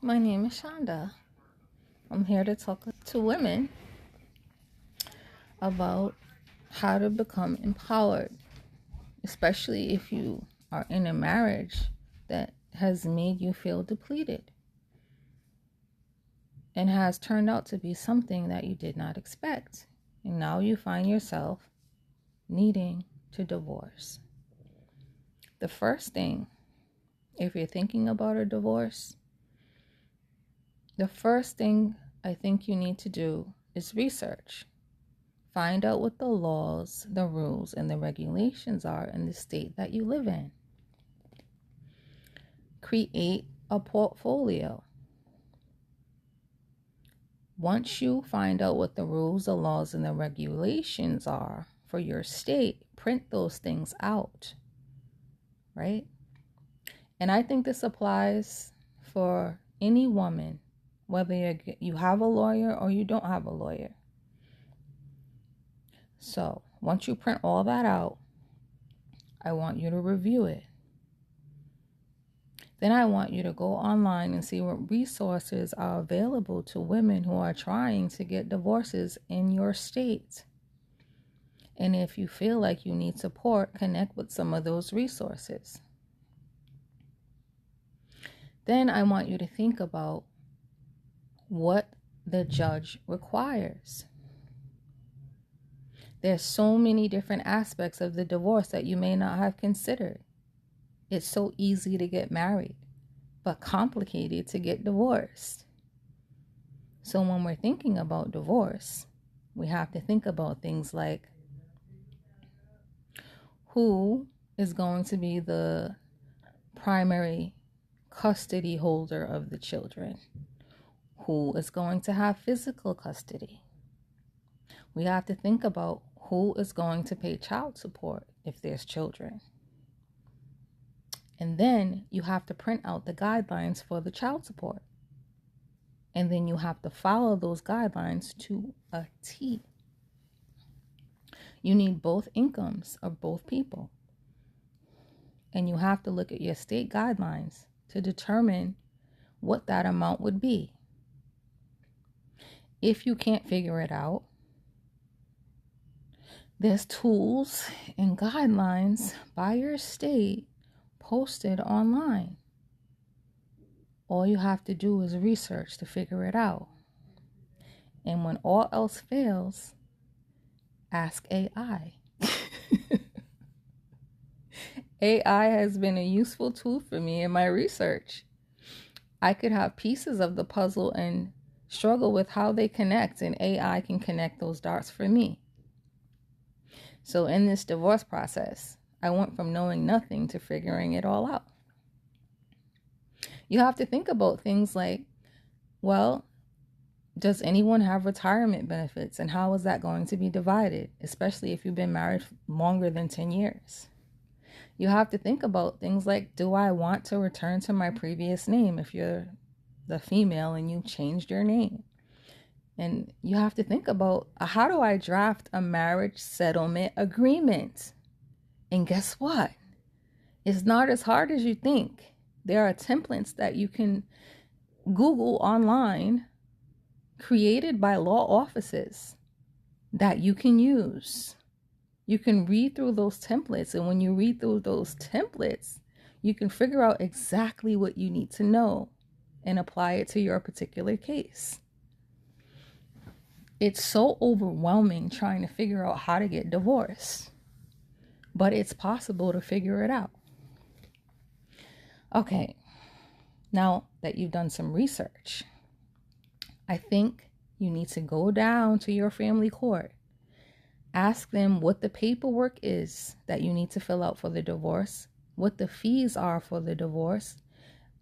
My name is Shonda. I'm here to talk to women about how to become empowered, especially if you are in a marriage that has made you feel depleted and has turned out to be something that you did not expect. And now you find yourself needing to divorce. The first thing, if you're thinking about a divorce, the first thing I think you need to do is research. Find out what the laws, the rules, and the regulations are in the state that you live in. Create a portfolio. Once you find out what the rules, the laws, and the regulations are for your state, print those things out, right? And I think this applies for any woman, whether you have a lawyer or you don't have a lawyer. So once you print all that out, I want you to review it. Then I want you to go online and see what resources are available to women who are trying to get divorces in your state. And if you feel like you need support, connect with some of those resources. Then I want you to think about what the judge requires. There's so many different aspects of the divorce that you may not have considered. It's so easy to get married, but complicated to get divorced. So when we're thinking about divorce, we have to think about things like who is going to be the primary custody holder of the children? Who is going to have physical custody? We have to think about who is going to pay child support if there's children. And then you have to print out the guidelines for the child support. And then you have to follow those guidelines to a T. You need both incomes of both people. And you have to look at your state guidelines to determine what that amount would be. If you can't figure it out, there's tools and guidelines by your state posted online. All you have to do is research to figure it out. And when all else fails, ask AI. AI has been a useful tool for me in my research. I could have pieces of the puzzle and struggle with how they connect, and AI can connect those dots for me. So in this divorce process, I went from knowing nothing to figuring it all out. You have to think about things like, well, does anyone have retirement benefits, and how is that going to be divided, especially if you've been married longer than 10 years? You have to think about things like, do I want to return to my previous name if you're the female and you changed your name? And you have to think about, how do I draft a marriage settlement agreement? And guess what? It's not as hard as you think. There are templates that you can Google online, created by law offices, that you can use. You can read through those templates, and when you read through those templates, you can figure out exactly what you need to know and apply it to your particular case. It's so overwhelming trying to figure out how to get divorced, but it's possible to figure it out. Okay, now that you've done some research, I think you need to go down to your family court. Ask them what the paperwork is that you need to fill out for the divorce, what the fees are for the divorce.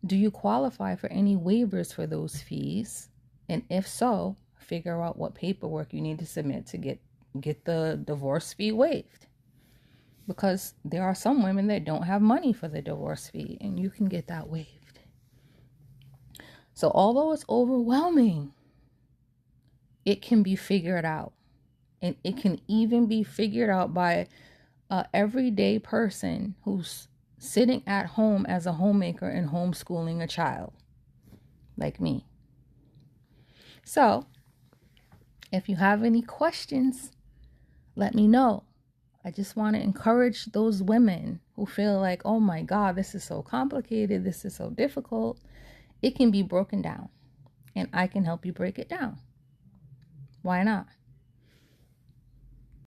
Do you qualify for any waivers for those fees? And if so, figure out what paperwork you need to submit to get the divorce fee waived. Because there are some women that don't have money for the divorce fee, and you can get that waived. So although it's overwhelming, it can be figured out. And it can even be figured out by an everyday person who's sitting at home as a homemaker and homeschooling a child. like me. So, if you have any questions, let me know. I just want to encourage those women who feel like, oh my God, this is so complicated, this is so difficult. It can be broken down, and I can help you break it down. Why not?